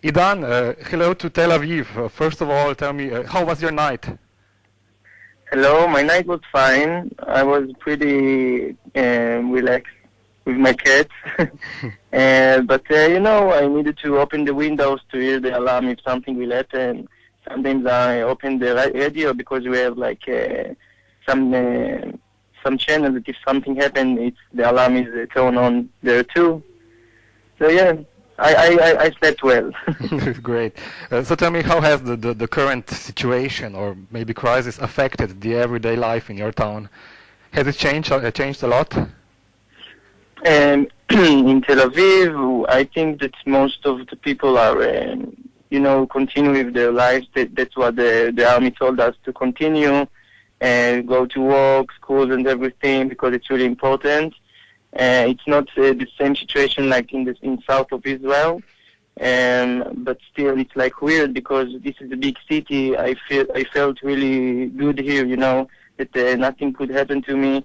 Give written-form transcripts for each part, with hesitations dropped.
Idan, hello to Tel Aviv. First of all, tell me, how was your night? Hello, my night was fine. I was pretty relaxed with my cats. But I needed to open the windows to hear the alarm if something will happen. Sometimes I open the radio because we have like some channel that if something happens, the alarm is turned on there too. So yeah, I slept well. Great. So tell me, how has the current situation or maybe crisis affected the everyday life in your town? Has it changed a lot? In Tel Aviv, I think that most of the people are, continue with their lives. That's what the army told us to continue and go to work, schools, and everything because it's really important. It's not the same situation like in south of Israel, but still it's like weird because this is a big city. I felt really good here, that nothing could happen to me.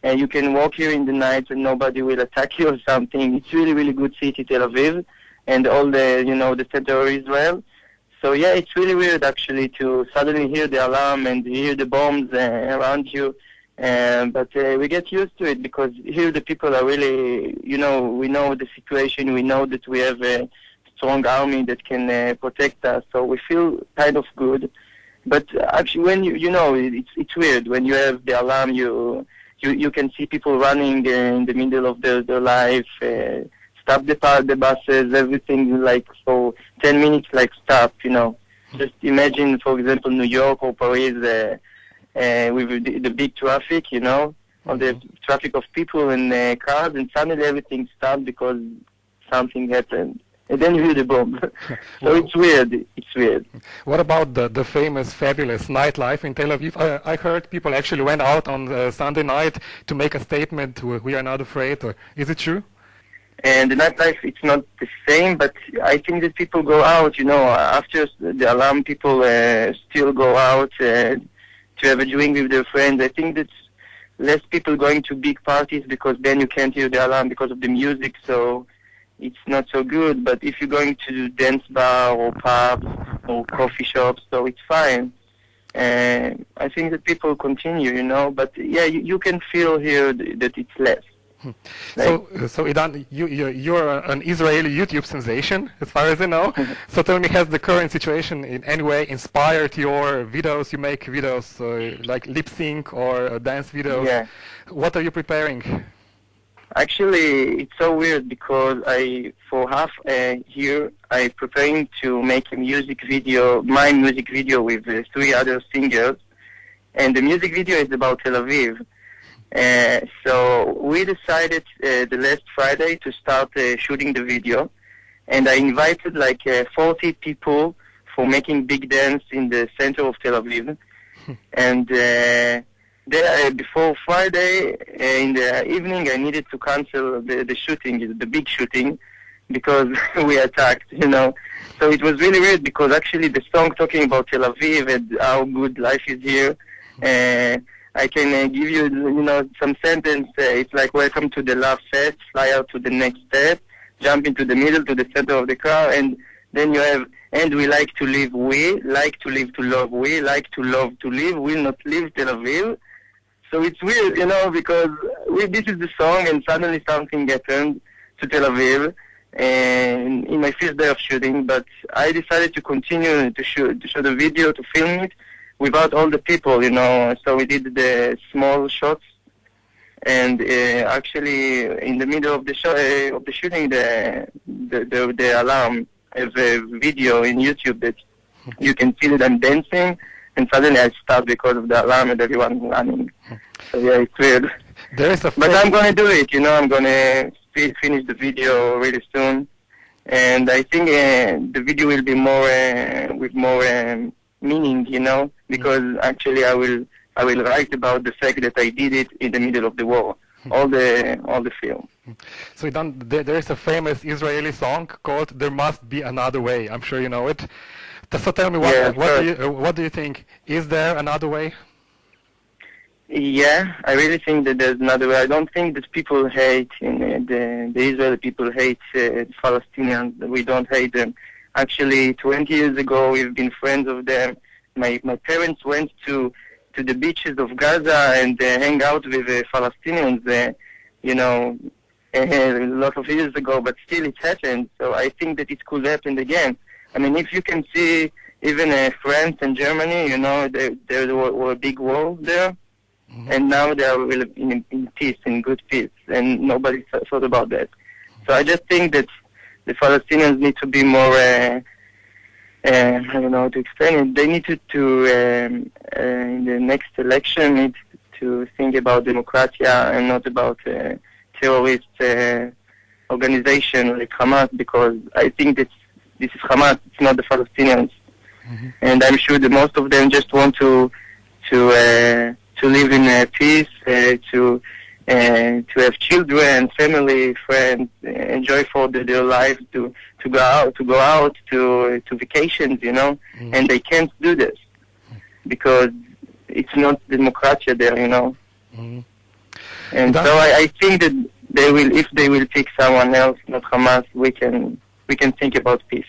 You can walk here in the night and nobody will attack you or something. It's really, really good city, Tel Aviv, and all the center of Israel. So yeah, it's really weird actually to suddenly hear the alarm and hear the bombs around you. But we get used to it because here the people are really, we know the situation. We know that we have a strong army that can protect us. So we feel kind of good. But actually, when it's weird when you have the alarm. You can see people running in the middle of their life, stop the buses, everything like for 10 minutes, like stop. Just imagine, for example, New York or Paris. With the big traffic, all the traffic of people and cars, and suddenly everything stopped because something happened. And then you hear the bomb. So it's weird. It's weird. What about the famous, fabulous nightlife in Tel Aviv? I heard people actually went out on Sunday night to make a statement, we are not afraid. Or, is it true? And the nightlife, it's not the same, but I think that people go out, after the alarm, people still go out to have a drink with their friends. I think that's less people going to big parties because then you can't hear the alarm because of the music, so it's not so good. But if you're going to dance bar or pubs or coffee shops, so it's fine. I think that people continue, but yeah, you can feel here that it's less. So Idan, you're an Israeli YouTube sensation, as far as I know. So tell me, has the current situation in any way inspired your videos? You make videos like lip sync or dance videos. Yeah. What are you preparing? Actually, it's so weird because for half a year, I'm preparing to make my music video with 3 other singers, and the music video is about Tel Aviv. So we decided the last Friday to start shooting the video, and I invited like 40 people for making big dance in the center of Tel Aviv. And before Friday in the evening, I needed to cancel the shooting, the big shooting, because we attacked, So it was really weird because actually the song talking about Tel Aviv and how good life is here. I can give you, some sentence. It's like, welcome to the love fest, fly out to the next step, jump into the middle to the center of the car, and then you have, and we like to live, we like to live to love, we like to love to live, will not live Tel Aviv. So it's weird, because this is the song, and suddenly something happened to Tel Aviv, and in my first day of shooting, but I decided to continue to show the video, to film it, without all the people, so we did the small shots, and actually in the middle of the shooting, the alarm have a video in YouTube that you can see that I'm dancing, and suddenly I stop because of the alarm and everyone's running. So yeah, it's weird. But I'm going to do it, I'm going to finish the video really soon, and I think the video will be with more meaning, because actually I will write about the fact that I did it in the middle of the war, all the film. So Idan, there is a famous Israeli song called "There Must Be Another Way." I'm sure you know it. So tell me, what do you think? Is there another way? Yeah, I really think that there's another way. I don't think that people hate, the Israeli people hate Palestinians. We don't hate them. Actually, 20 years ago, we've been friends of them. My parents went to the beaches of Gaza and hang out with Palestinians, a lot of years ago, but still it happened. So I think that it could happen again. I mean, if you can see even France and Germany, there were big wars there, and now they are really in peace, in good peace, and nobody thought about that. So I just think that the Palestinians need to be more, I don't know how to explain it, they need to in the next election, need to think about democracy and not about terrorist organization like Hamas, because I think that this is Hamas, it's not the Palestinians. Mm-hmm. And I'm sure that most of them just want to live in peace, to have children, family, friends, enjoy for their life, to go out to vacations, mm-hmm. And they can't do this because it's not democracy there, Mm-hmm. And so I think that if they will pick someone else, not Hamas, we can think about peace.